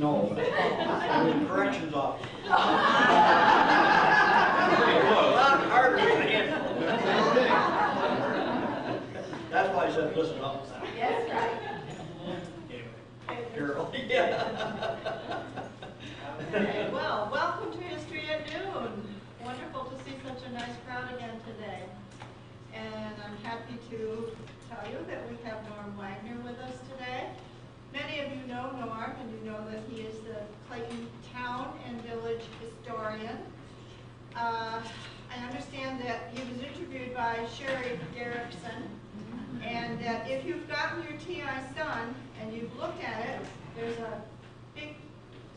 No, I'm in the corrections office. A lot harder to handle. That's why I said listen up. Yes, right. Anyway, girl, yeah. Okay, well, welcome to History at Noon. Wonderful to see such a nice crowd again today. And I'm happy to tell you that we have Norm Wagner with us today. Many of you know Norm, and you know that he is the Clayton Town and Village historian. I understand that he was interviewed by Sherry Derrickson, and that if you've gotten your TI Sun and you've looked at it, there's a big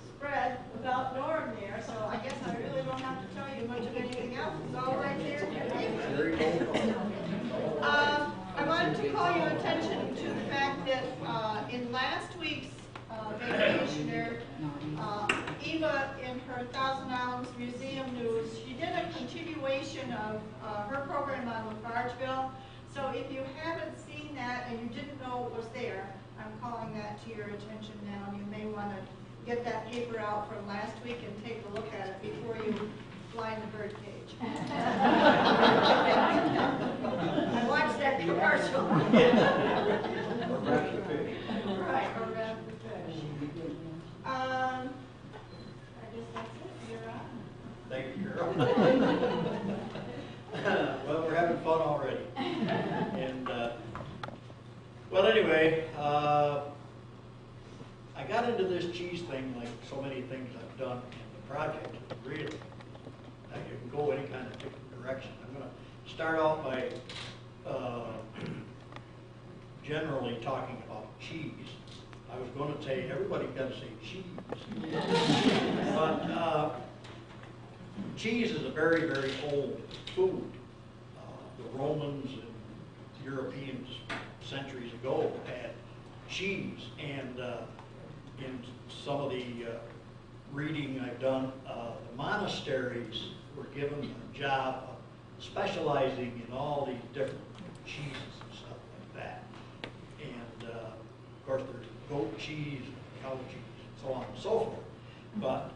spread about Norm there, so I guess I really don't have to tell you much of anything else. It's all right there in your paper. I wanted to call your attention to the fact that in last week's vacationer, Eva, in her Thousand Islands Museum News, she did a continuation of her program on Lafargeville. So if you haven't seen that and you didn't know it was there, I'm calling that to your attention now. You may want to get that paper out from last week and take a look at it before you fly in the birdcage. I watched that commercial. Or wrap the fish. Right, or wrap the fish. I guess that's it. You're on. Thank you, girl. Well, we're having fun already. And, well, anyway, I got into this cheese thing like so many things I've done in the project, really. Now, you can go any kind of different direction. I'm going to start off by generally talking about cheese. I was going to say, everybody's got to say cheese. But cheese is a very, very old food. The Romans and Europeans centuries ago had cheese, and in some of the reading I've done, the monasteries were given the job of specializing in all these different cheeses and stuff like that. And of course there's goat cheese, cow cheese, and so on and so forth. But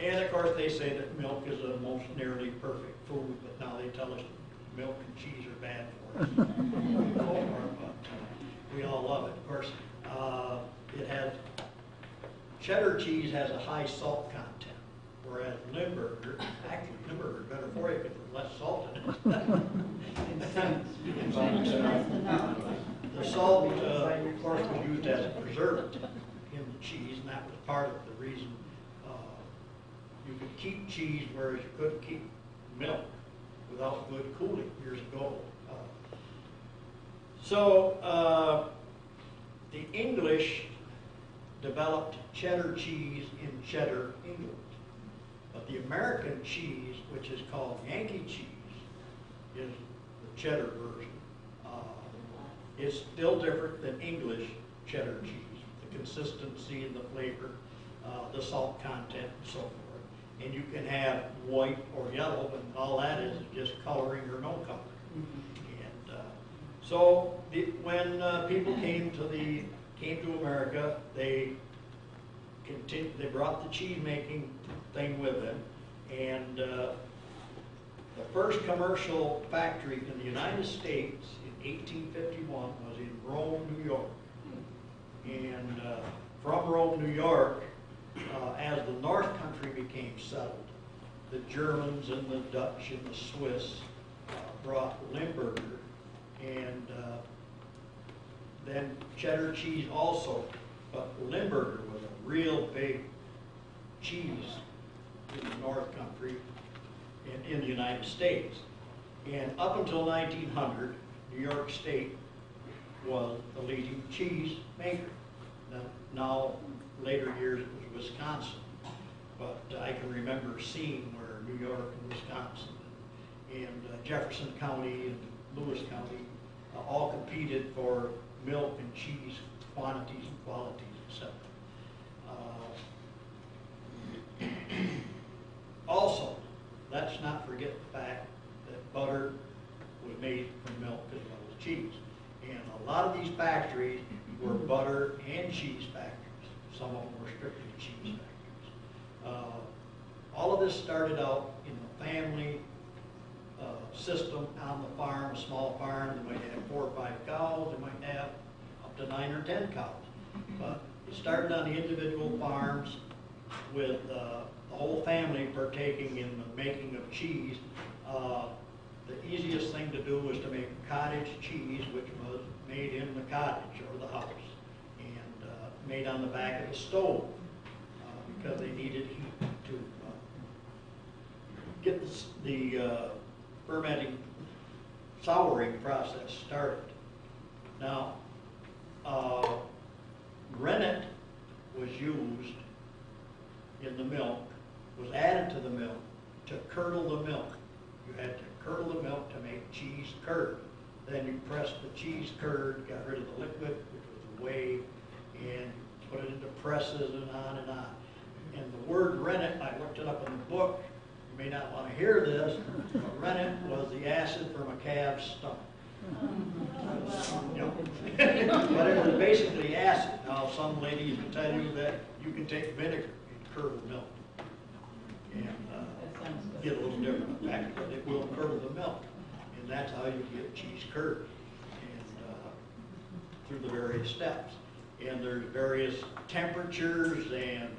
and of course they say that milk is a most nearly perfect food, but now they tell us milk and cheese are bad for us. But we all love it, of course. It has, cheddar cheese has a high salt content, whereas Limburger, actually Limburger is better for you because there's less salt in it. The salt, of course, was used as a preservative in the cheese, and that was part of the reason you could keep cheese, whereas you couldn't keep milk without good cooling years ago. The English developed cheddar cheese in Cheddar, England. But the American cheese, which is called Yankee cheese, is the cheddar version. It's still different than English cheddar cheese, the consistency and the flavor, the salt content, and so forth. And you can have white or yellow, but all that is just coloring or no color. So when people came to America, they brought the cheese making thing with them, and the first commercial factory in the United States in 1851 was in Rome, New York. And from Rome, New York, as the North Country became settled, the Germans and the Dutch and the Swiss brought Limburger, and then cheddar cheese also, but Limburger was a real big cheese in the North Country and in the United States. And up until 1900, New York State was the leading cheese maker. Now, later years it was Wisconsin, but I can remember seeing where New York and Wisconsin and Jefferson County and Lewis County all competed for milk and cheese quantities and qualities, etc. Also, let's not forget the fact that butter was made from milk as well as cheese. And a lot of these factories were butter and cheese factories. Some of them were strictly cheese factories. All of this started out in the family system on the farm, a small farm. They might have 4 or 5 cows. They might have up to 9 or 10 cows. But it started on the individual farms with the whole family partaking in the making of cheese. The easiest thing to do was to make cottage cheese, which was made in the cottage or the house, and made on the back of the stove because they needed heat to get the fermenting, souring process started. Now, rennet was used in the milk, was added to the milk to curdle the milk. You had to curdle the milk to make cheese curd. Then you pressed the cheese curd, got rid of the liquid, which was the whey, and put it into presses and on and on. And the word rennet, I looked it up in the book. You may not want to hear this, but rennet was the acid from a calf's stomach. But it was basically acid. Now, some ladies will tell you that you can take vinegar and curdle milk and get a little different effect, but it will curdle the milk. And that's how you get cheese curd, and through the various steps. And there's various temperatures and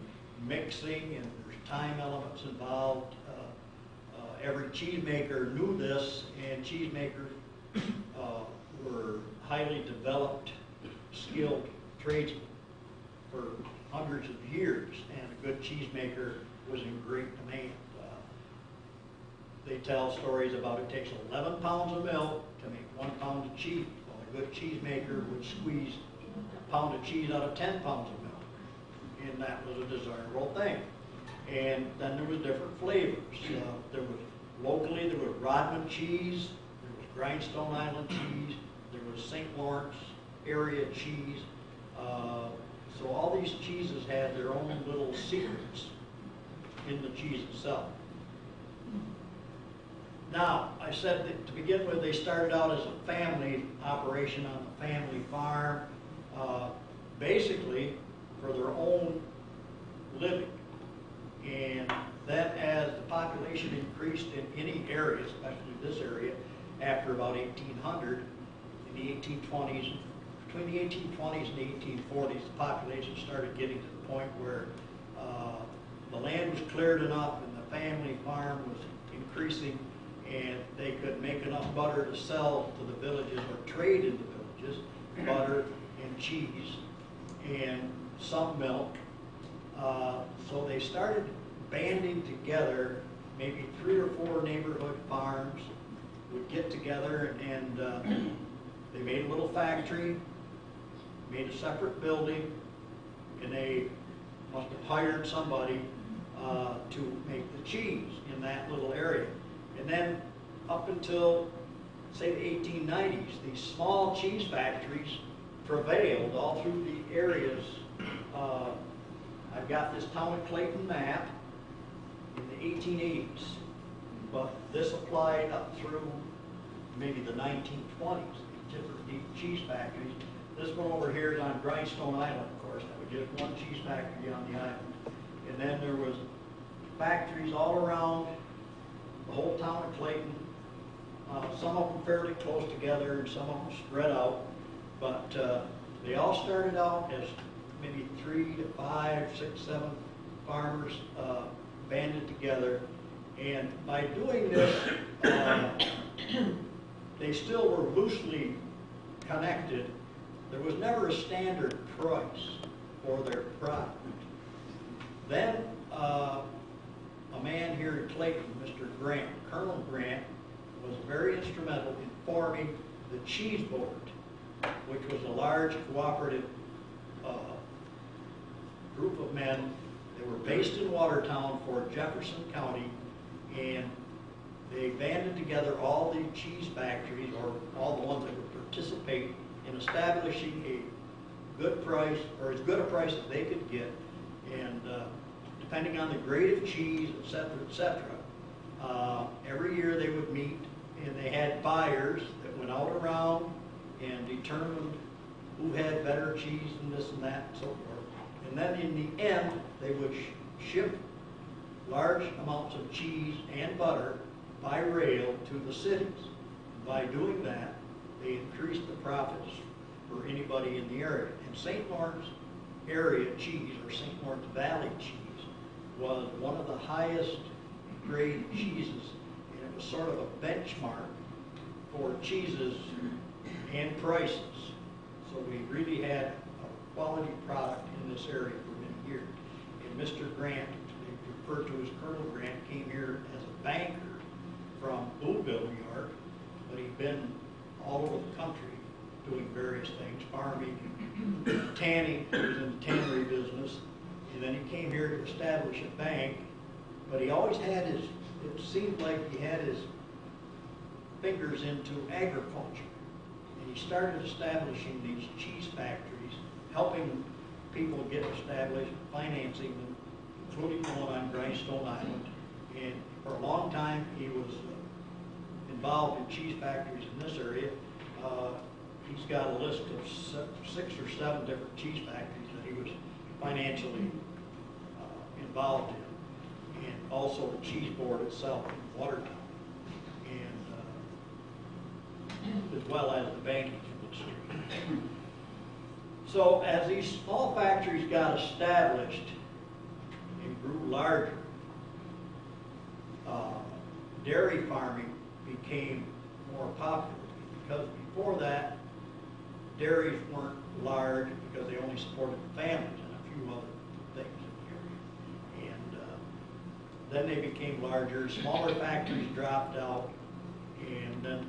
mixing, and there's time elements involved. Every cheesemaker knew this, and cheesemakers were highly developed, skilled tradesmen for hundreds of years, and a good cheesemaker was in great demand. They tell stories about it takes 11 pounds of milk to make 1 pound of cheese. Well, a good cheesemaker would squeeze a pound of cheese out of 10 pounds of milk, and that was a desirable thing. And then there was different flavors. Locally there was Rodman cheese, there was Grindstone Island cheese, there was St. Lawrence area cheese. So all these cheeses had their own little secrets in the cheese itself. Now, I said that to begin with, they started out as a family operation on the family farm, basically for their own living. And then as the population increased in any area, especially this area, after about 1800, in the 1820s, between the 1820s and the 1840s, the population started getting to the point where the land was cleared enough and the family farm was increasing, and they could make enough butter to sell to the villages or trade in the villages, butter and cheese and some milk. So they started banding together. Maybe 3 or 4 neighborhood farms would get together, and they made a little factory, made a separate building, and they must have hired somebody to make the cheese in that little area. And then up until, say, the 1890s, these small cheese factories prevailed all through the areas. I've got this town of Clayton map in the 1880s, but this applied up through maybe the 1920s, these different cheese factories. This one over here is on Grindstone Island, of course. That was just one cheese factory on the island. And then there was factories all around the whole town of Clayton. Some of them fairly close together and some of them spread out. But they all started out as maybe 3 to 5, 6, 7 farmers banded together. And by doing this, they still were loosely connected. There was never a standard price for their product. Then a man here in Clayton, Mr. Grant, Colonel Grant, was very instrumental in forming the Cheese Board, which was a large cooperative group of men. They were based in Watertown, Fort Jefferson County, and they banded together all the cheese factories, or all the ones that would participate in establishing a good price, or as good a price as they could get, and depending on the grade of cheese, et cetera, every year they would meet, and they had buyers that went out around and determined who had better cheese and this and that and so forth. And then in the end, they would ship large amounts of cheese and butter by rail to the cities. By doing that, they increased the profits for anybody in the area. And St. Lawrence area cheese, or St. Lawrence Valley cheese, was one of the highest grade cheeses, and it was sort of a benchmark for cheeses and prices. So we really had a quality product in this area for many years. And Mr. Grant, referred to as Colonel Grant, came here as a banker from Boonville, New York, but he'd been all over the country doing various things, farming, tanning. He was in the tannery business, and then he came here to establish a bank, but he always had his, it seemed like he had his fingers into agriculture. And he started establishing these cheese factories, helping people get established, financing them, including the one on Grindstone Island. And for a long time, he was involved in cheese factories in this area. He's got a list of 6 or 7 different cheese factories that he was financially involved in, and also the cheese board itself in Watertown, and as well as the banking industry. So as these small factories got established and grew larger, dairy farming became more popular, because before that, dairies weren't large because they only supported families and a few other things in the area. And then they became larger, smaller factories dropped out, and then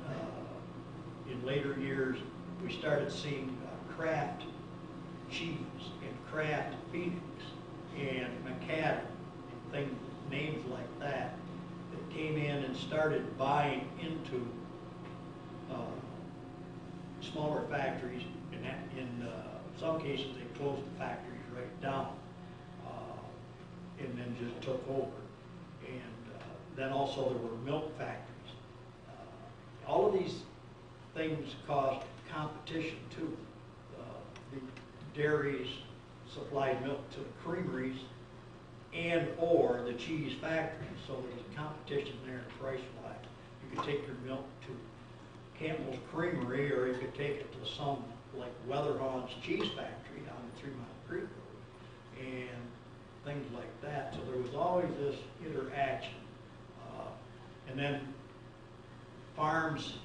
in later years we started seeing Kraft cheese and Kraft Phoenix and Macadam and things, names like that, that came in and started buying into smaller factories, and that, in some cases they closed the factories right down, and then just took over. And then also there were milk factories. All of these things caused competition too. The dairies supplied milk to the creameries and or the cheese factories, so there was competition there price-wise. You could take your milk to Campbell's Creamery, or you could take it to some like Weatherhawn's Cheese Factory down the 3 Mile Creek Road, and things like that. So there was always this interaction. And then farms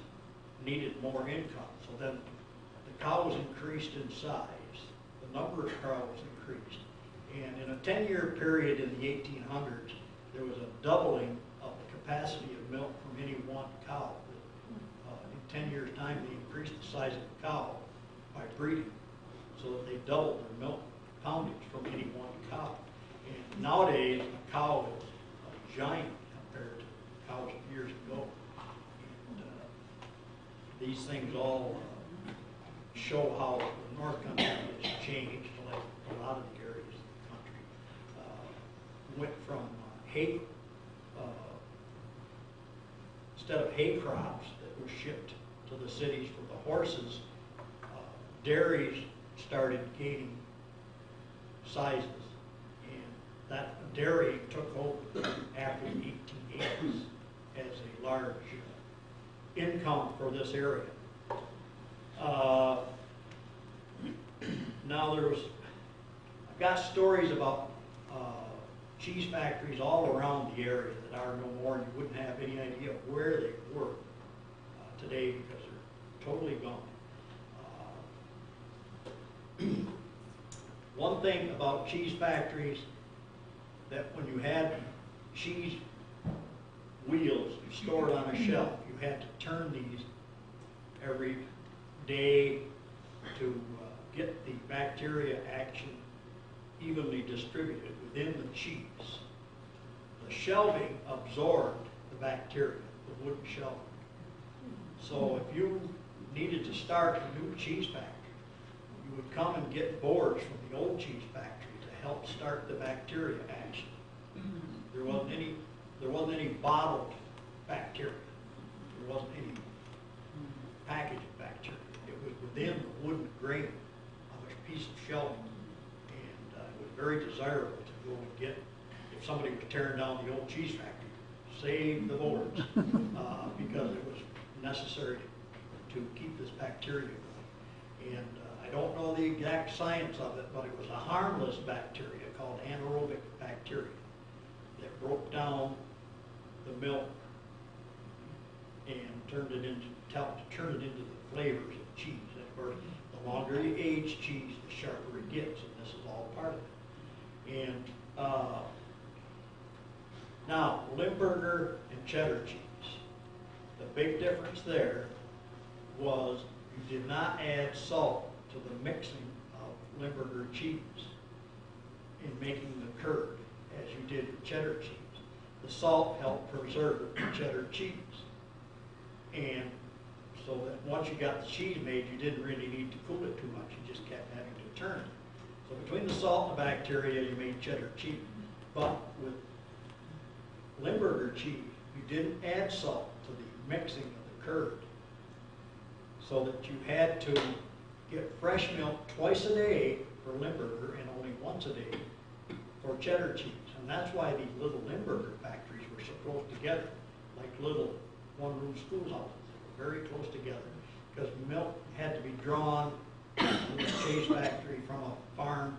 needed more income, so then the cows increased in size, the number of cows increased. And in a 10-year period in the 1800s, there was a doubling of the capacity of milk from any one cow. In 10 years' time, they increased the size of the cow by breeding, so that they doubled their milk poundage from any one cow. And nowadays, a cow is a giant compared to cows of years ago. And these things all show how the North Country has changed, like a lot of the areas of the country. Went from hay, instead of hay crops that were shipped to the cities for the horses, dairies started gaining sizes, and that dairy took over after the 1880s as a large income for this area. Now I've got stories about cheese factories all around the area that are no more, and you wouldn't have any idea where they were today, because they're totally gone. One thing about cheese factories, that when you had cheese wheels stored on a shelf, you had to turn these every day to get the bacteria action evenly distributed within the cheese. The shelving absorbed the bacteria, the wooden shelving. So if you needed to start a new cheese factory, you would come and get boards from the old cheese factory to help start the bacteria action. There wasn't any bottled bacteria. There wasn't any packaged bacteria. It was within the wooden grain of a piece of shelving. And it was very desirable to go and get, if somebody was tearing down the old cheese factory, save the boards, because it was necessary to keep this bacteria going. And I don't know the exact science of it, but it was a harmless bacteria called anaerobic bacteria that broke down the milk and turned it into the flavors of cheese. And of course, the longer you age cheese, the sharper it gets, and this is all part of it. And now, Limburger and cheddar cheese. The big difference there was you did not add salt to the mixing of Limburger cheese in making the curd as you did with cheddar cheese. The salt helped preserve the cheddar cheese. And so that once you got the cheese made, you didn't really need to cool it too much. You just kept having to turn it. So between the salt and the bacteria, you made cheddar cheese. But with Limburger cheese, you didn't add salt to the mixing of the curd, so that you had to get fresh milk twice a day for Limburger and only once a day for cheddar cheese. And that's why these little Limburger factories were so close together, like little one-room schoolhouses. They were very close together because milk had to be drawn from the cheese factory from a farm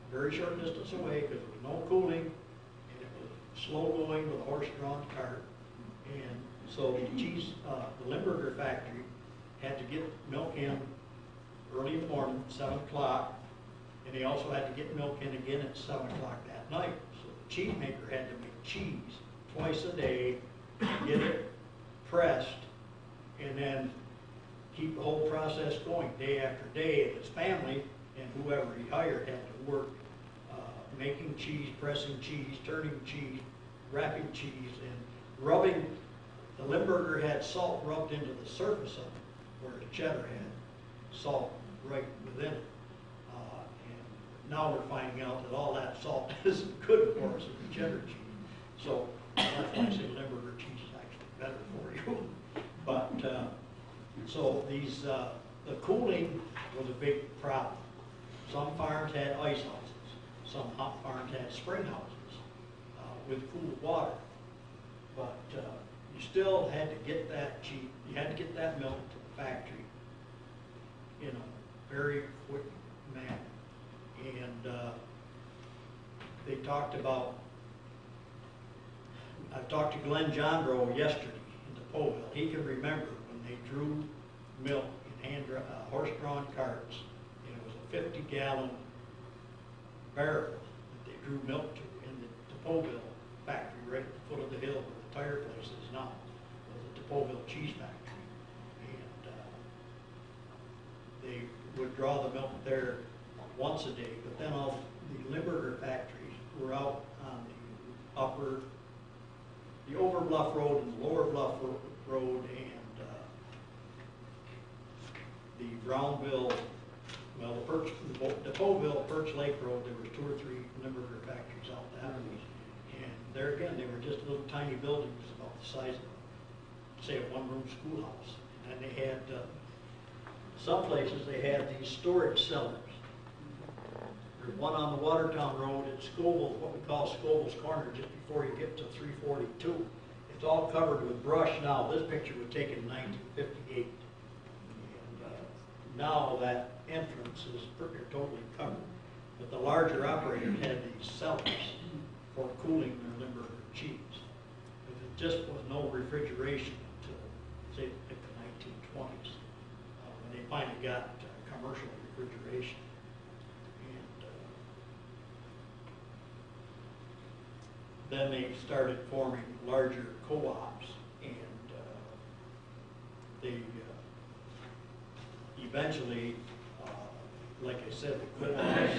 a very short distance away because there was no cooling and it was slow going with a horse-drawn cart. And so the Limburger factory had to get milk in early in the morning, 7 o'clock, and they also had to get milk in again at 7 o'clock that night. So the cheese maker had to make cheese twice a day, get it pressed, and then keep the whole process going day after day. And his family and whoever he hired had to work making cheese, pressing cheese, turning cheese, wrapping cheese, and rubbing. The Limburger had salt rubbed into the surface of it, whereas cheddar had salt right within it. And now we're finding out that all that salt isn't good for us in the cheddar cheese. So that's why I say Limburger cheese is actually better for you. But so these, the cooling was a big problem. Some farms had ice houses. Some hot farms had spring houses with cool water. But you still had to get that cheese, you had to get that milk to the factory in a very quick manner. And they talked about, I talked to Glenn Johnbro yesterday in DePauville. He can remember when they drew milk in horse-drawn carts, and it was a 50-gallon barrel that they drew milk to in the DePauville factory right at the foot of the hill where the tire place is now, was the DePauville cheese factory. And they would draw the milk there once a day, but then all the Limburger factories were out on the Over Bluff Road and the Lower Bluff Road and the Brownville, well, the DePauville, Perch Lake Road, there was 2 or 3 Limburger factories out that way. And there again, they were just little tiny buildings about the size of, say, a one-room schoolhouse. And they had, some places they had these storage cellars. There's one on the Watertown Road at Scoville's, what we call Scoville's Corner, just before you get to 342. It's all covered with brush now. This picture was taken in 1958. And now that entrance is totally covered. But the larger operators had these cellars for cooling their Limburger cheese. Because it just was no refrigeration until, say, like the 1920s, when they finally got commercial refrigeration. Then they started forming larger co-ops, and they eventually, like I said, the co-ops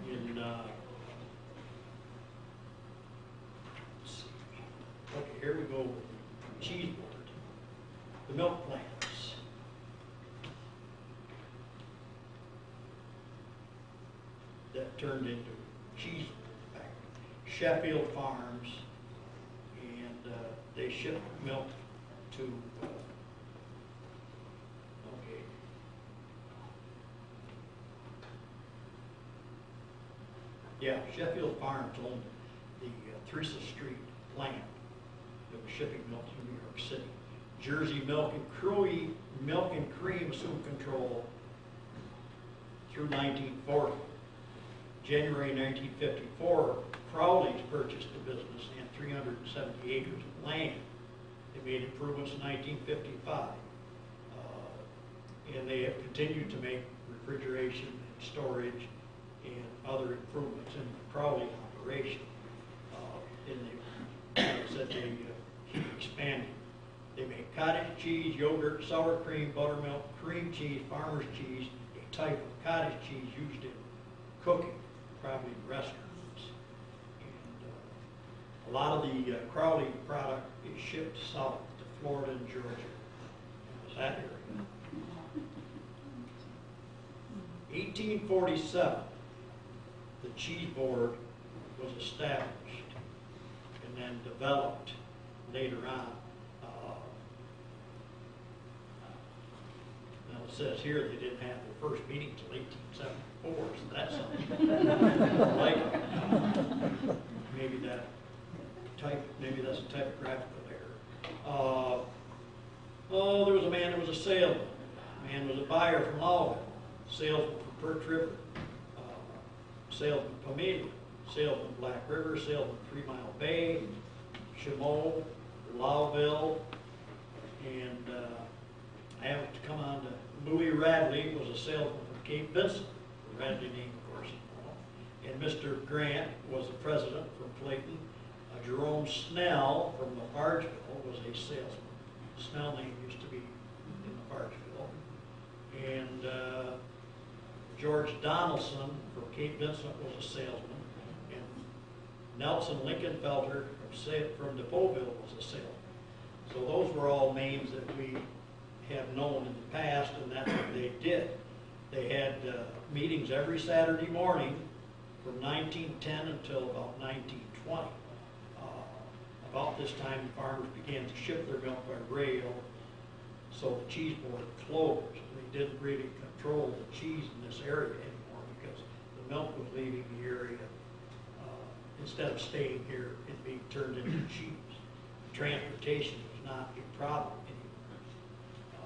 in, let's see, okay, here we go with the cheese board, the milk plants. That turned into cheese. Sheffield Farms, and they ship milk to, okay, Yeah, Sheffield Farms owned the Theresa Street plant that was shipping milk to New York City. Jersey Milk and Cream assumed control through 1940. January 1954, Crowley's purchased the business and 370 acres of land. They made improvements in 1955. And they have continued to make refrigeration and storage and other improvements in the Crowley operation. And they, like I said, they keep expanding. They make cottage cheese, yogurt, sour cream, buttermilk, cream cheese, farmer's cheese, a type of cottage cheese used in cooking, probably in restaurants. And a lot of the Crowley product is shipped south to Florida and Georgia. It was that area. 1847, the cheese board was established and then developed later on. Now it says here they didn't have their first meeting until 1874, so that's something. Like maybe that's a typographical error. There was a man that was a salesman. A man was a buyer from Lowell. Salesman for Perch River, salesman Pomeda, salesman Black River, salesman 3 Mile Bay, Chameau, Lowville, and I have to come on to Louis Radley was a salesman from Cape Vincent, the Radley name of course you know, and Mr. Grant was the president from Clayton. Jerome Snell from Lafargeville was a salesman. Snell name used to be in Lafargeville. And George Donaldson from Cape Vincent was a salesman, and Nelson Lincolnfelter from DePauville was a salesman. So those were all names that we have known in the past, and that's what they did. They had meetings every Saturday morning from 1910 until about 1920. About this time, the farmers began to ship their milk by rail, so the cheese board closed. They didn't really control the cheese in this area anymore because the milk was leaving the area instead of staying here and being turned into cheese. Transportation was not a problem anymore.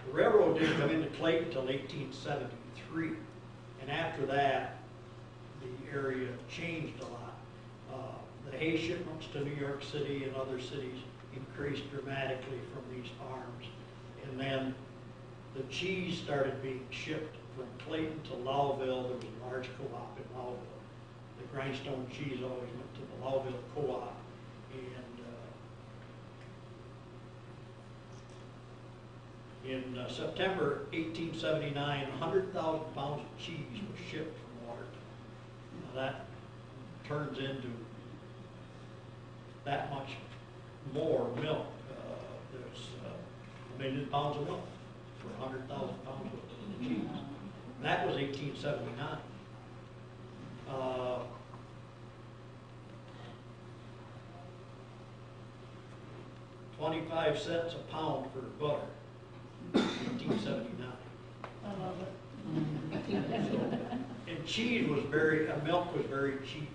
The railroad didn't come into Clayton until 1873, and after that, the area changed a lot. The hay shipments to New York City and other cities increased dramatically from these farms, and then the cheese started being shipped from Clayton to Lowville. There was a large co-op in Lowville. The grindstone cheese always went to the Lowville co-op, and in September 1879, 100,000 pounds of cheese was shipped from Watertown. Now that turns into that much more milk. There's 1 million pounds of milk for 100,000 pounds of cheese. And that was 1879. 25 cents a pound for butter, 1879. I love it. And cheese was milk was very cheap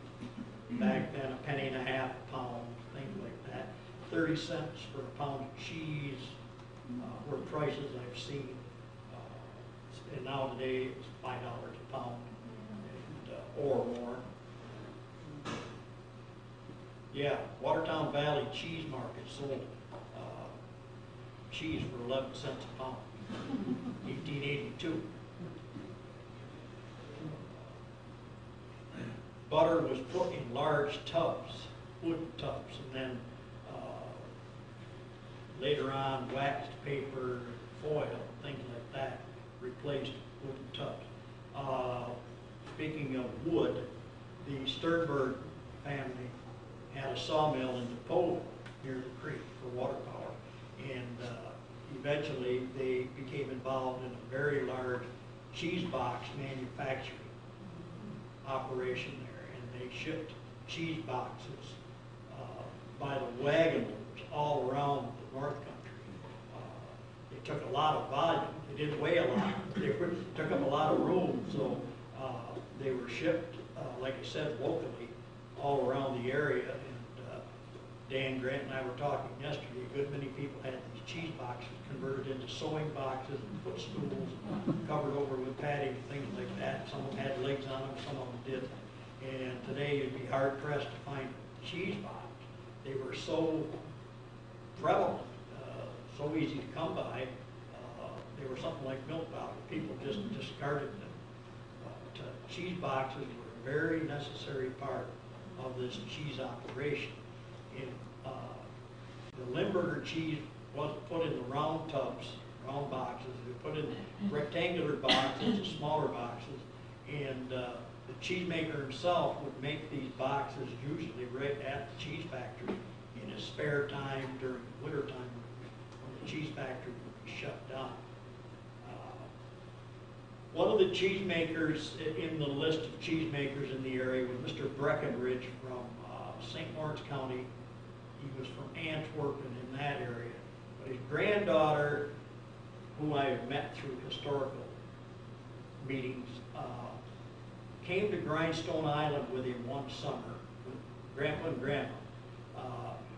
back then, a penny and a half a pound, things like that. 30 cents for a pound of cheese were prices I've seen. And now today it's $5 a pound and, or more. Yeah, Watertown Valley Cheese Market sold cheese for 11 cents a pound, 1882. Butter was put in large tubs, wooden tubs, and then later on waxed paper, foil, things like that replaced wooden tubs. Speaking of wood, the Sternberg family had a sawmill in DePauville near the creek for water power, and eventually they became involved in a very large cheese box manufacturing operation there, and they shipped cheese boxes by the wagon loads all around the North Country. They took a lot of volume. They didn't weigh a lot. They took up a lot of room, so they were shipped like I said, locally, all around the area. And Dan Grant and I were talking yesterday, a good many people had these cheese boxes converted into sewing boxes and footstools, covered over with padding and things like that. Some of them had legs on them, some of them didn't. And today you'd be hard pressed to find a cheese box. They were so prevalent, so easy to come by. They were something like milk bottles. People just discarded them. But cheese boxes were a very necessary part of this cheese operation. And the Limburger cheese wasn't put in the round tubs, round boxes. They were put in rectangular boxes, the smaller boxes. And the cheesemaker himself would make these boxes usually right at the cheese factory in his spare time during the winter time when the cheese factory would be shut down. One of the cheesemakers in the list of cheesemakers in the area was Mr. Breckenridge from St. Lawrence County. He was from Antwerp and in that area. But his granddaughter, whom I have met through historical meetings, came to Grindstone Island with him one summer, with Grandpa and Grandma,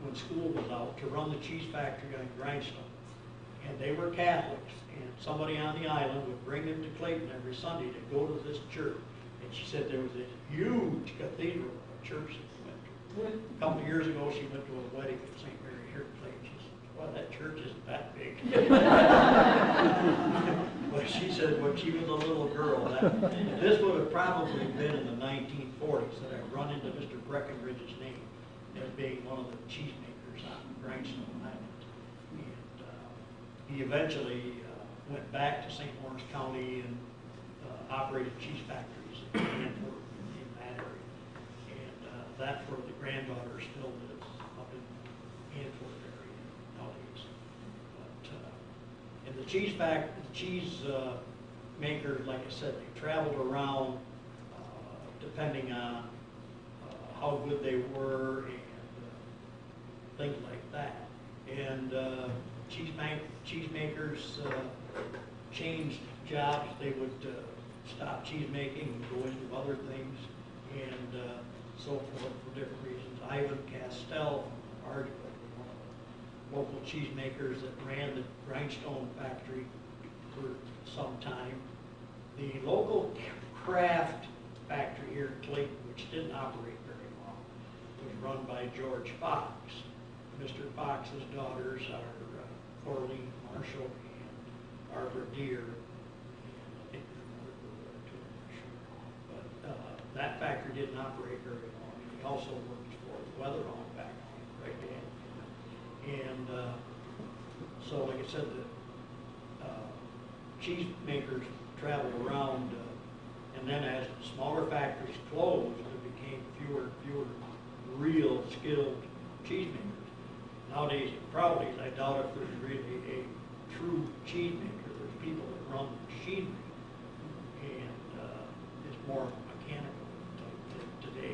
when school was out, to run the cheese factory on Grindstone. And they were Catholics, and somebody on the island would bring them to Clayton every Sunday to go to this church. And she said there was this huge cathedral, a church that we went to. A couple of years ago, she went to a wedding at St. Mary here in Clayton. She said, well, that church isn't that big. But she said when she was a little girl, this would have probably been in the 1940s that I run into Mr. Breckenridge's name as being one of the cheesemakers on Grindstone Island. He eventually went back to St. Lawrence County and operated cheese factories in Antwerp in that area. And that's where the granddaughter still lives, up in the Antwerp area nowadays. But and the cheese makers, like I said, they traveled around depending on how good they were and things like that. And cheesemakers changed jobs. They would stop cheese making and go into other things and so forth for different reasons. Ivan Castell from Ardwood was one of the local cheesemakers that ran the Grindstone factory for some time. The local Kraft factory here in Clayton, which didn't operate very long, was run by George Fox. Mr. Fox's daughters are Corleen Marshall and Barbara Deere. I think there's another girl there too, I'm not sure. But that factory didn't operate very long. He also worked for the Weatherall factory, right, Dan? And so, like I said, the cheese makers traveled around, and then as the smaller factories closed, there became fewer and fewer real skilled cheese makers. Nowadays, probably, I doubt if there's really a true cheese maker. There's people that run the machinery, and it's more mechanical type today.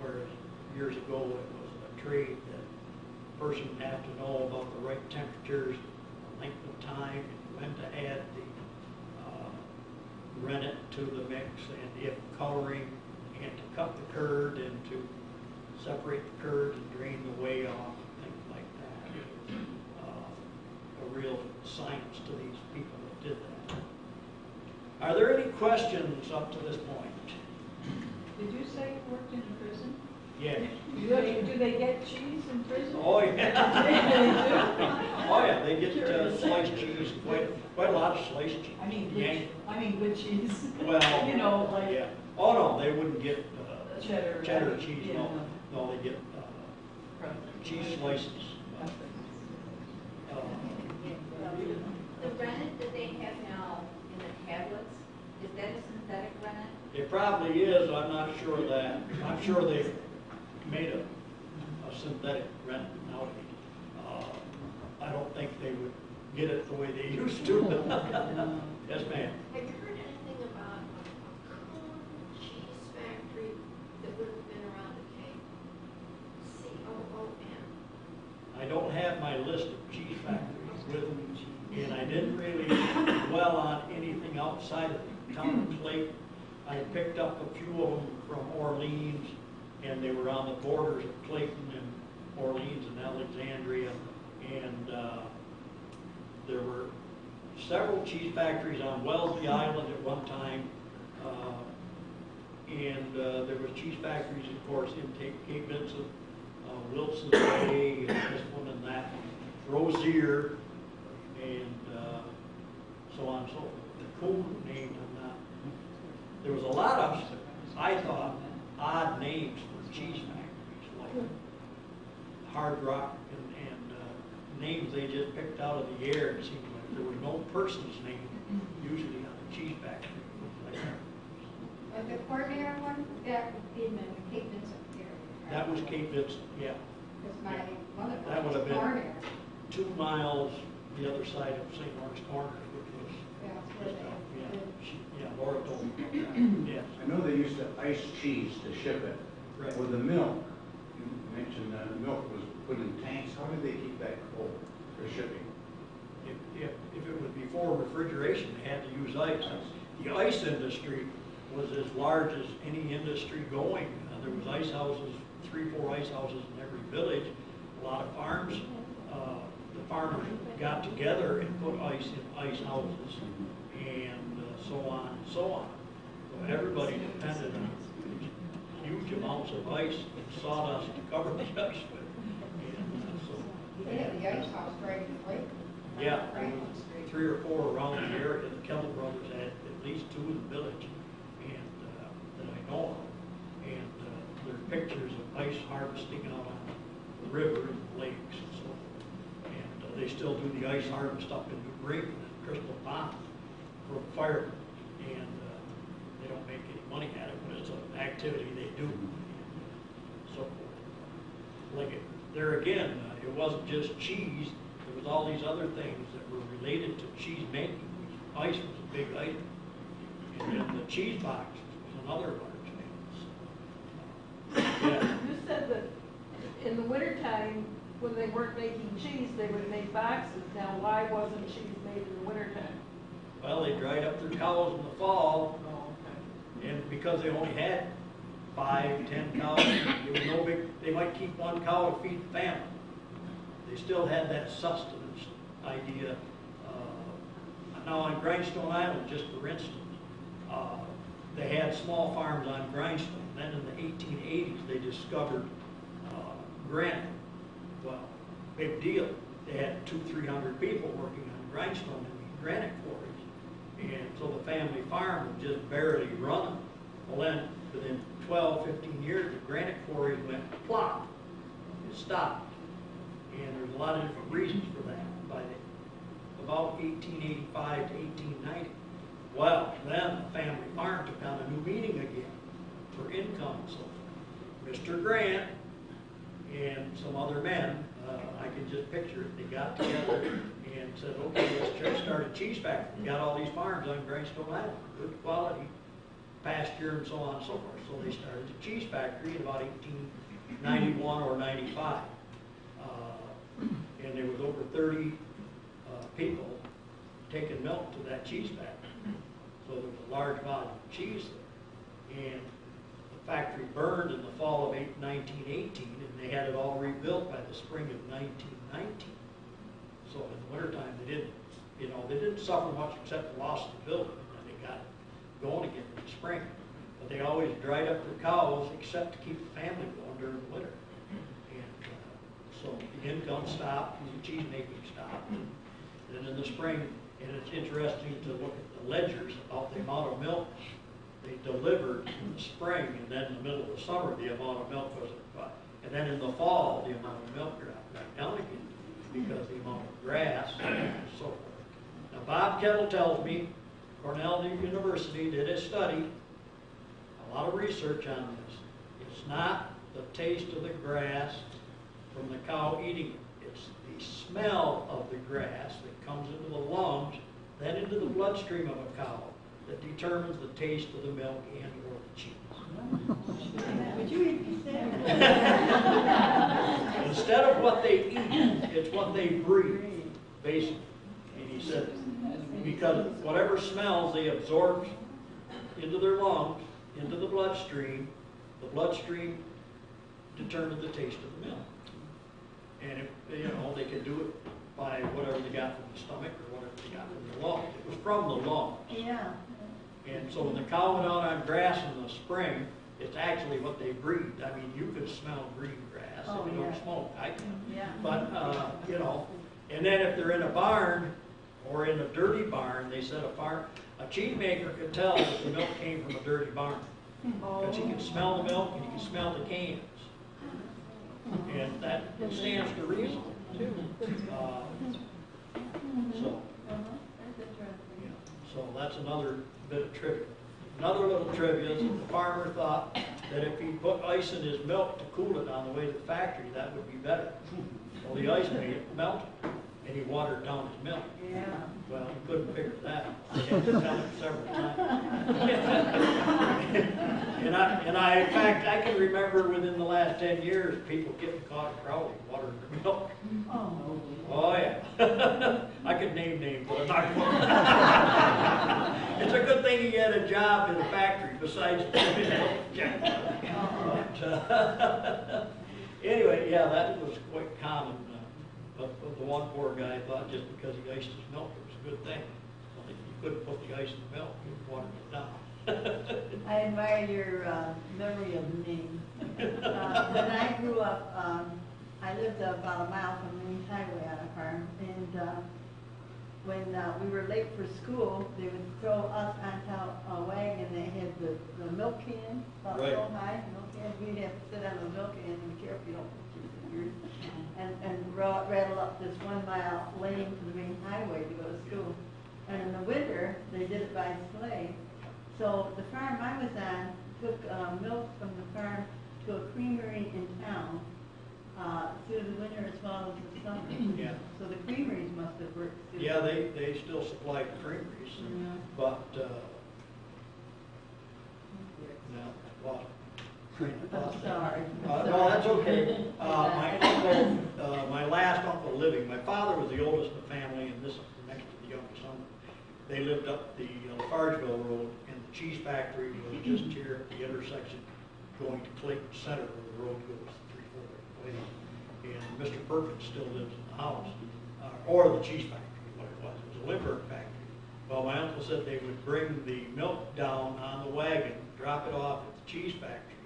Whereas years ago, it was a trade that a person would have to know about the right temperatures, the length of time, and when to add the rennet to the mix, and if coloring, and to cut the curd, and to separate the curd and drain the whey off. A real science to these people that did that. Are there any questions up to this point? Did you say you worked in a prison? Yes. Do they get cheese in prison? Oh yeah. They do? Oh yeah, they get sliced cheese, quite a lot of sliced cheese. I mean good cheese. Well, you know, like yeah. Oh no, they wouldn't get cheddar cheese. Yeah, no, they get cheese slices. The rennet that they have now in the tablets, is that a synthetic rennet? It probably is. I'm not sure of that. I'm sure they've made a synthetic rennet nowadays. I don't think they would get it the way they used to. Yes, ma'am. Have you heard anything about a cone cheese factory that would have been around the Cape? C-O-O-N. I don't have my list of cheese factories with me, and I didn't really dwell on anything outside of the town of Clayton. I picked up a few of them from Orleans, and they were on the borders of Clayton and Orleans and Alexandria, and there were several cheese factories on Wellesley Island at one time, and there was cheese factories, of course, in Cape Vincent, Wilson Bay, and this one and that one, Rosier, and so on and so forth. The cool name, I'm not. There was a lot of, I thought, odd names for cheese factories, like Hard Rock and names they just picked out of the air. It seemed like there was no person's name usually on a cheese factory. The Cornair one, that would be in the Cape Vincent area. right? That was Cape Vincent, yeah. Because my mother That would was have been Cornair. 2 miles the other side of St. Lawrence Corner, which was, That's where they yeah, lived. yeah, Laura told me about that, yes. I know they used to ice cheese to ship it. Right. With the milk, you mentioned that milk was put in tanks. How did they keep that cold for shipping? If it was before refrigeration, they had to use ice. The ice industry was as large as any industry going. There was ice houses, 3, 4 ice houses in every village, a lot of farms. The farmers got together and put ice in ice houses, and so on and so on. So everybody depended on huge amounts of ice and sawdust to cover the ice with. And so, They had the ice house right in the lake. yeah, Franklin Street. 3 or 4 around the area. The Kettle brothers had at least 2 in the village, and that I know of. And there are pictures of ice harvesting out on the river and the lakes and so forth. And they still do the ice harvest up in New Brigham and Crystal Pond for firemen. And they don't make any money at it, but it's an activity they do. And so forth. Like there again, it wasn't just cheese. There was all these other things that were related to cheese making. Ice was a big item. And then the cheese box was another large item. Yeah. You said that in the wintertime, when they weren't making cheese, they would make boxes. Now, why wasn't cheese made in the wintertime? Well, they dried up their cows in the fall, Oh, okay. and because they only had 5, 10 cows, it was no big, they might keep 1 cow to feed the family. They still had that sustenance idea. Now on Grindstone Island, just for instance, they had small farms on Grindstone. Then in the 1880s, they discovered granite. Well, big deal. They had 200-300 people working on Grindstone in the granite quarries. And so the family farm was just barely running. Well then, within 12, 15 years, the granite quarries went plop. It stopped. And there's a lot of different reasons for that. By about 1885 to 1890. Well, then the family farm took on a new meaning again for income and so forth. Mr. Grant and some other men, I can just picture it, they got together and said, okay, let's start a cheese factory. We got all these farms on Grindstone Island, good quality, pasture and so on and so forth. So they started the cheese factory in about 1891 or 95. And there was over 30 people taking milk to that cheese factory. So there was a large volume of cheese there. And the factory burned in the fall of 1918, and they had it all rebuilt by the spring of 1919. So in the wintertime, they didn't suffer much except the loss of the building, and they got it going again in the spring. But they always dried up their cows except to keep the family going during the winter. And so the income stopped, and the cheese making stopped. And then in the spring, and it's interesting to look at the ledgers about the amount of milk they delivered in the spring, and then in the middle of the summer, the amount of milk was, and then in the fall, the amount of milk dropped back down again because the amount of grass and so forth. Now, Bob Kettle tells me Cornell University did a study, a lot of research on this. It's not the taste of the grass from the cow eating it. It's the smell of the grass that comes into the lungs, then into the bloodstream of a cow, that determines the taste of the milk and or the cheese. Would you repeat that? Instead of what they eat, it's what they breathe, basically. And he said, because whatever smells they absorb into their lungs, into the bloodstream determined the taste of the milk. And if, you know, they could do it by whatever they got from the stomach or whatever they got from the lungs. It was from the lungs. Yeah. And so when the cow went out on grass in the spring, it's actually what they breathed. I mean, you could smell green grass Oh, if you don't yeah. smoke. I can. Yeah. But, you know, and then if they're in a barn or in a dirty barn, they said a cheese maker could tell if the milk came from a dirty barn. Because you can smell the milk and you can smell the cans. And that stands to reason. So, That's interesting. yeah, so that's another bit of trivia. Another little trivia is that the farmer thought that if he put ice in his milk to cool it on the way to the factory, that would be better. Well, the ice made it melt, and he watered down his milk. Yeah. Well, he couldn't figure that out. He had to tell him several times. and I, in fact, I can remember within the last 10 years, people getting caught at Crowley watering their milk. Oh. Oh, yeah. I could name names, but I'm not going to. It's a good thing he had a job in a factory besides doing milk. But, anyway, yeah, that was quite common. But the one poor guy thought just because he iced his milk, it was a good thing. Well, if you couldn't put the ice in the milk, you watered it down. I admire your memory of names. When I grew up, I lived about a mile from the main highway on a farm, and when we were late for school, they would throw us onto a wagon that had the milk can about Right. so high, milk cans. We'd have to sit on the milk can and be careful you don't put your fingers, and rattle up this 1 mile lane to the main highway to go to school. And in the winter, they did it by sleigh. So the farm I was on took milk from the farm to a creamery in town through the winter as well as the summer. Yeah. So the creameries must have worked too. Yeah, they still supplied creameries, Yeah. but, no, well, I'm sorry. no, that's okay. My uncle, my last uncle living, my father was the oldest in the family, and this is next to the youngest uncle. They lived up the Lafargeville Road, and the cheese factory was just here at the intersection going to Clayton Center, where the road goes 3-4 ways. And Mr. Perkins still lives in the house, or the cheese factory, what it was. It was a Limburg factory. Well, my uncle said they would bring the milk down on the wagon, drop it off at the cheese factory,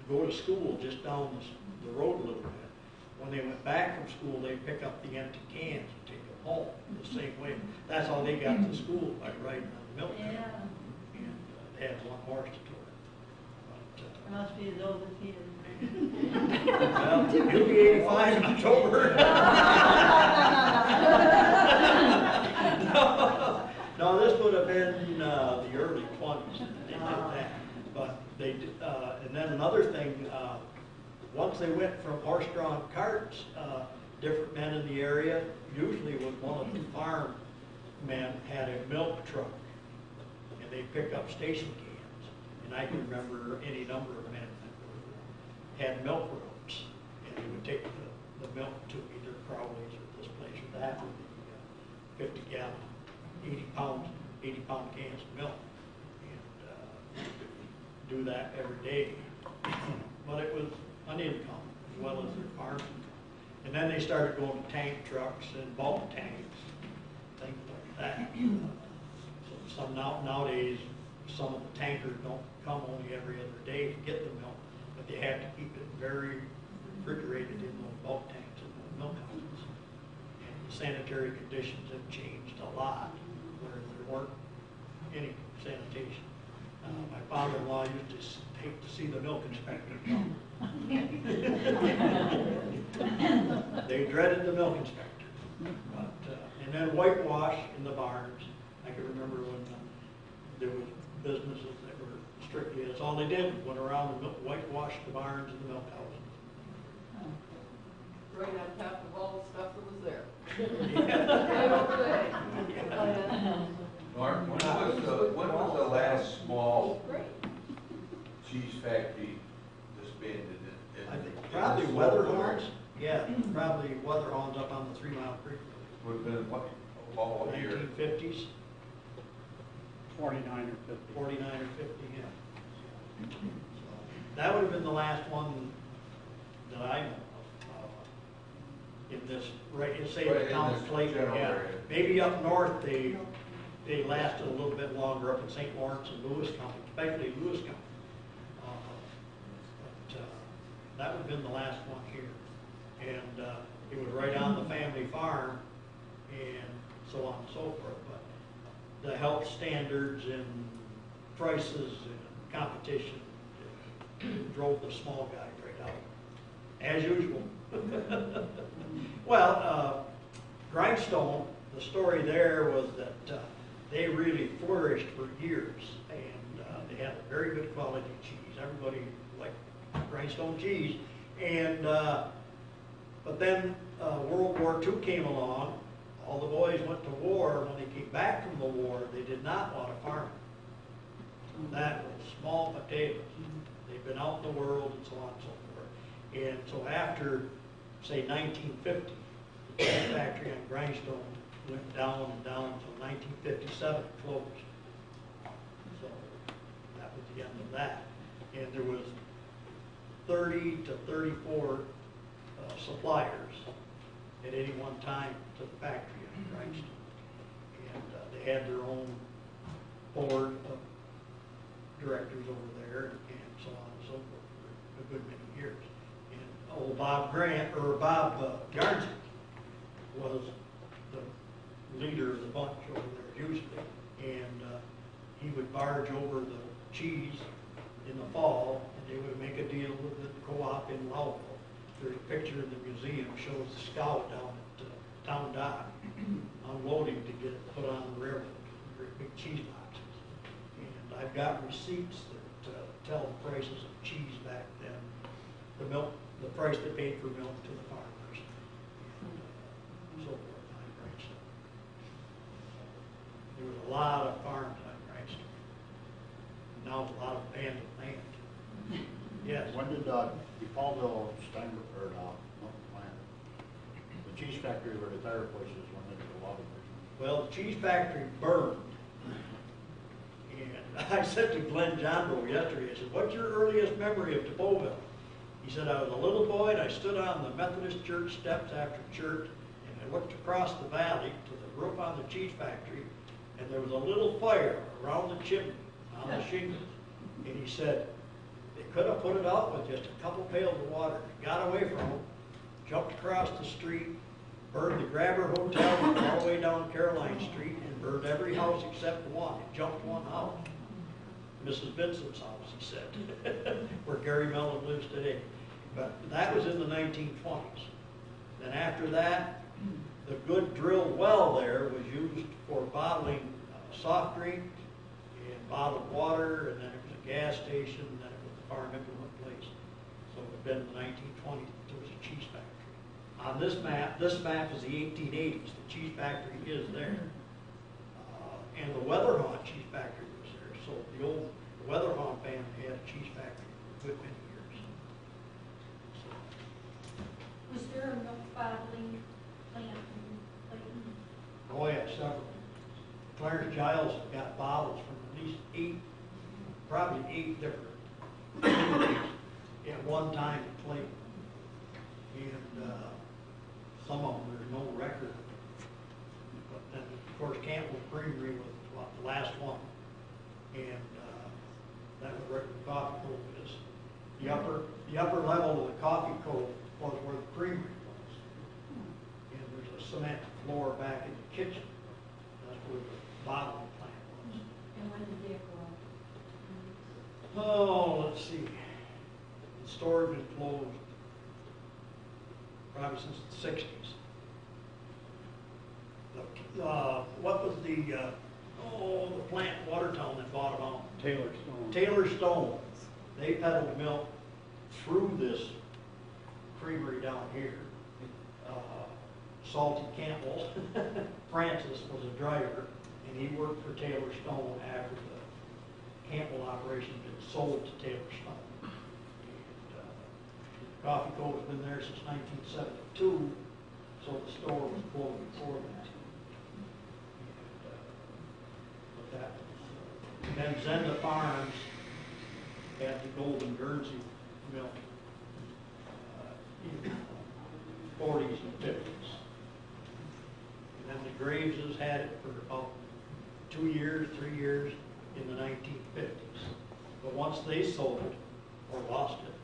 go to school just down the road a little bit. When they went back from school, they'd pick up the empty cans and take them home the same way. That's how they got to school, by riding on the milk truck. Yeah. And they had one horse to tow it. I must be as old as he is. Well, you'll be 85 in October. No, this would have been the early 20s that they did that. But they did, and then another thing, once they went from horse-drawn carts, different men in the area, usually was one of the farm men, had a milk truck, and they pick up station cans. And I can remember any number of men that had milk ropes, and they would take the milk to either Crowley's or this place or that with the 50-gallon, 80-pound cans of milk, and do that every day. But it was an income as well as their farm income. And then they started going to tank trucks and bulk tanks, things like that. So nowadays, some of the tankers don't come only every other day to get the milk, but they have to keep it very refrigerated in those bulk tanks and those milk houses. And the sanitary conditions have changed a lot, where there weren't any sanitation. My father-in-law used to hate to see the milk inspector come. They dreaded the milk inspector. But, and then whitewash in the barns. I can remember when there was businesses that were strictly, that's all they did, went around and whitewash the barns and the milk houses. Right on top of all the stuff that was there. Norm, when was the last small cheese factory disbanded? I think probably Weatherhorns. Yeah, probably Weatherhorns up on the 3 Mile Creek Would have been what year? 1950s, 49 or 50. 49 or 50, yeah. That would have been the last one that I know of, in this, right, say Right the in town this of Clayton, general yeah. area. Maybe up north, they lasted a little bit longer up in St. Lawrence and Lewis County, especially Lewis County. But that would have been the last one here. And it was right on the family farm and so on and so forth. But the health standards and prices and competition drove the small guy right out, as usual. Well, Grindstone, the story there was that they really flourished for years, and they had a very good quality cheese. Everybody liked Grindstone cheese, and but then World War II came along. All the boys went to war. When they came back from the war, they did not want to farm it. That was small potatoes. They've been out in the world and so on and so forth. And so after, say, 1950, the cheese factory on Grindstone went down and down until 1957 closed. So that was the end of that. And there was 30 to 34 suppliers at any one time to the factory on Grindstone. And they had their own board of directors over there and so on and so forth for a good many years. And old Bob Garnsey was the leader of the bunch over there usually, and he would barge over the cheese in the fall, and they would make a deal with the co-op in Lowville. There's a picture in the museum shows the scout down at Town Dock unloading to get it put on the railroad, great big cheese boxes. And I've got receipts that tell the prices of cheese back then, the milk, the price they paid for milk to the farmers, and so forth on Grindstone. There was a lot of farms on Grindstone. Now a lot of abandoned land. Yes. When did DePaulville, Steinberg, or not plant, the cheese factory where the tire place is, when they did a lot of business? Well, the cheese factory burned. And I said to Glenn Johnbro yesterday, I said, what's your earliest memory of DePaulville? He said, I was a little boy and I stood on the Methodist church steps after church and I looked across the valley to the roof on the cheese factory and there was a little fire around the chimney on the shingles. And he said, they could have put it out with just a couple pails of water. Got away from them, jumped across the street, burned the Grabber Hotel all the way down Caroline Street and burned every house except one. It jumped one house. Mrs. Vincent's house, he said, where Gary Mellon lives today. But that was in the 1920s. Then after that, the good drilled well there was used for bottling soft drink and bottled water, and then it was a gas station, and then it was the farm implement place. So it had been in the 1920s that there was a cheese factory. On this map is the 1880s. The cheese factory is there. And the Weatherhorn cheese factory was there. So the old Weatherhorn family had a cheese factory for a good many years. So, Was there a milk bottling plant in Clayton? oh yeah, several. Clarence Giles got bottles from at least 8, probably 8 different companies at one time in Clayton. And some of them there's no record. But then, of course, Campbell's Creamery was the last one. And that was where the coffee cove is. The upper level of the coffee cove was where the creamery was. And there's a cement floor back in the kitchen. That's where the bottling plant was. And when did they go out? Oh, let's see. The store had been closed probably since the 60s. What was the plant in Watertown that bought them out? Taylor Stone. Taylor Stone. They peddled milk through this creamery down here. Salty Campbell, Francis was a driver, and he worked for Taylor Stone after the Campbell operation had been sold to Taylor Stone. And, Coffee Cove's been there since 1972, so the store was closed before that. And, but that was, then Zenda Farms had the Golden Guernsey mill in the 40s and 50s. And then the Graveses had it for about 2 years, 3 years in the 1950s. But once they sold it, or lost it,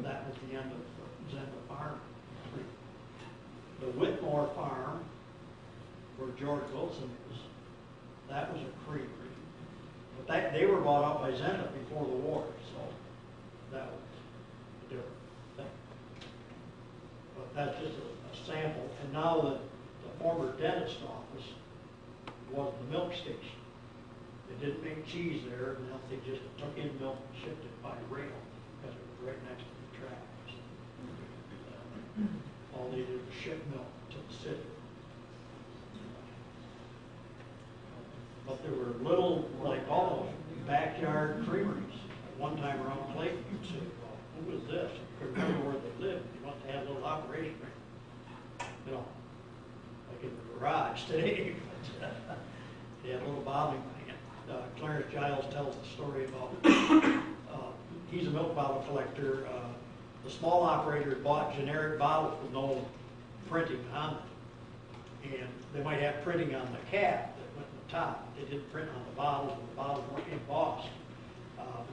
that was the end of Zenda Farm. The Whitmore Farm, where George Wilson is, that was a creamery. But they were bought out by Zenda before the war, so that was a different thing. But that's just a sample. And now the former dentist office was the milk station. They didn't make cheese there, and they just took in milk and shipped it by rail because it was right next to the tracks. All they did was ship milk to the city. But there were little, like almost backyard creameries. At one time around Clayton, you'd say, well, who is this? You couldn't remember where they lived. You must have had a little operation right, you know, like in the garage today. They had a little bottling plant. Clarence Giles tells the story about, he's a milk bottle collector. The small operator bought generic bottles with no printing on them. And they might have printing on the cap that went on the top. They didn't print on the bottles, and the bottles weren't embossed.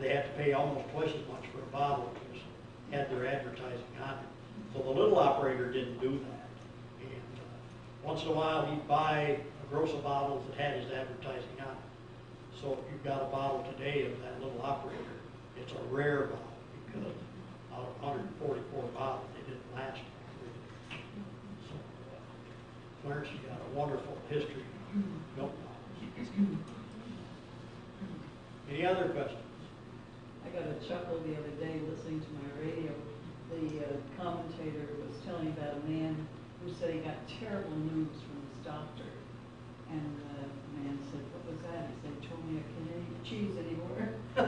They had to pay almost twice as much for a bottle because it had their advertising on it. So the little operator didn't do that. And once in a while he'd buy a gross of bottles that had his advertising on it. So if you've got a bottle today of that little operator, it's a rare bottle because out of 144 bottles, they didn't last. So Clarence, you got a wonderful history of milk bottles. Any other questions? I got a chuckle the other day listening to my radio. The commentator was telling about a man who said he got terrible news from his doctor. And the man said, what was that? He said, he told me I can't eat cheese anymore. I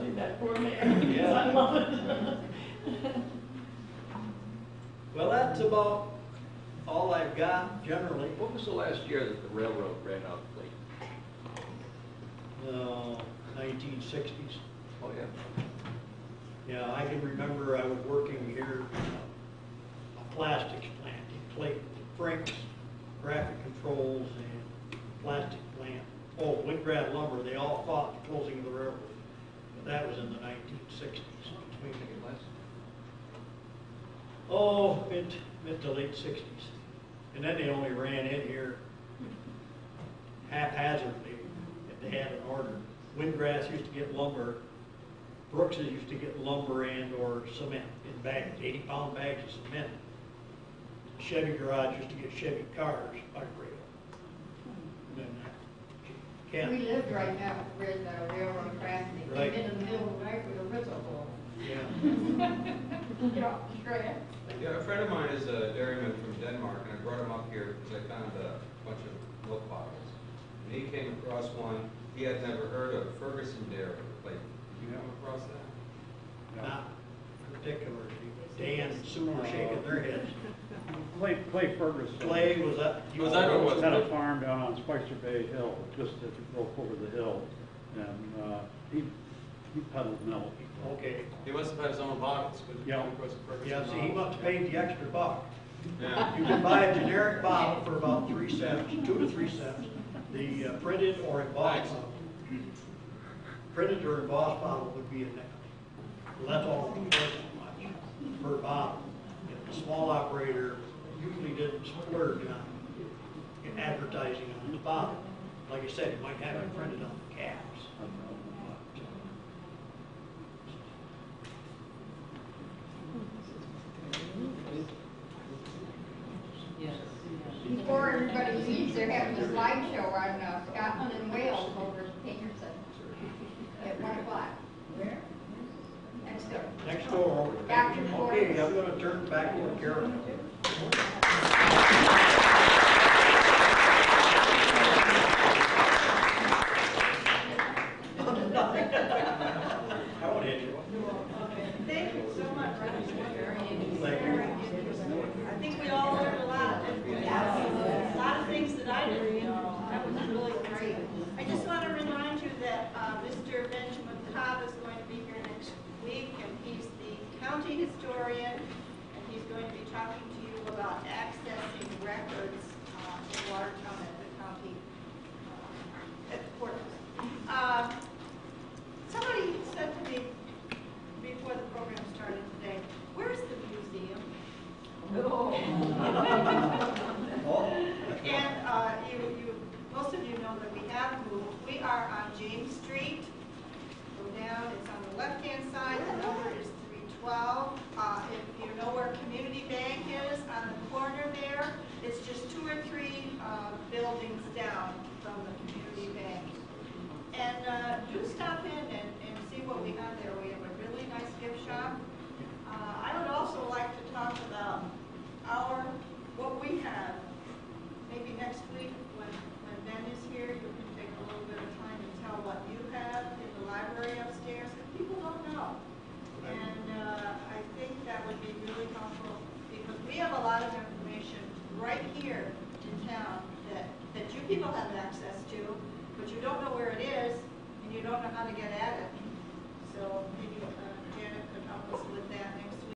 do that for me. Yeah. I love it. Well, that's about all I've got generally. What was the last year that the railroad ran out of Clayton? 1960s. Oh, yeah. Yeah, I can remember I was working here in a plastics plant in Clayton. Frank's graphic controls and plastic plant. Oh, Wingrad Lumber, they all fought the closing of the railroad. But that was in the 1960s. Oh, mid to late 60s. And then they only ran in here haphazardly if they had an order. Windgrass used to get lumber. Brooks's used to get lumber and or cement in bags, 80-pound bags of cement. Chevy Garage used to get Chevy cars by rail. And then We lived right now where the railroad tracks, and Right. they came in the middle of the night with a whistle blow. yeah. Get off the track. Yeah, a friend of mine is a dairyman from Denmark, and I brought him up here because I found a bunch of milk bottles. And he came across one, he had never heard of Ferguson Dairy. Like, did you come across that? Not particularly. Dan and Sue were shaking their heads. Clay Ferguson. Clay was up. Was that what it was? Had a farm down on Spicer Bay Hill, just as you go over the hill, and he peddled milk. Okay. He must have had his own bottles, but he Yeah. came across a Ferguson Yeah, see, he bottle. must have paid the extra buck. Yeah. You can buy a generic bottle for about 3 cents, 2 to 3 cents. The printed or embossed Nice. bottle. Printed or embossed bottle would be a nickel. So that's all it was much per bottle. And the small operator usually didn't splurge on advertising on the bottle. Like I said, you might have it printed on the caps. Yes. Before everybody leaves, they're having a slideshow on Scotland and Wales over at Pinkerton at 1 o'clock. Where? Next door. Next door. Dr. Okay, I'm gonna turn it back over to Carol. I won't hit you. Thank you so much. Thank you. I think we all learned a lot. A lot of things that I didn't know. historian, and he's going to be talking to you about accessing records in Watertown at the county, at the courthouse. Somebody said to me before the program started today, where's the museum? And most of you know that we have moved. We are on James Street. Go down, it's on the left-hand side, the number is 312. If you know where Community Bank is, on the corner there, it's just 2 or 3 buildings down from the Community Bank. And do stop in and see what we have there. We have a really nice gift shop. I would also like to talk about what we have. Maybe next week when Ben is here, you can take a little bit of time and tell what you have in the library upstairs, because people don't know. And I think that would be really helpful, because we have a lot of information right here in town that you people have access to, but you don't know where it is, and you don't know how to get at it. So maybe Janet could help us with that next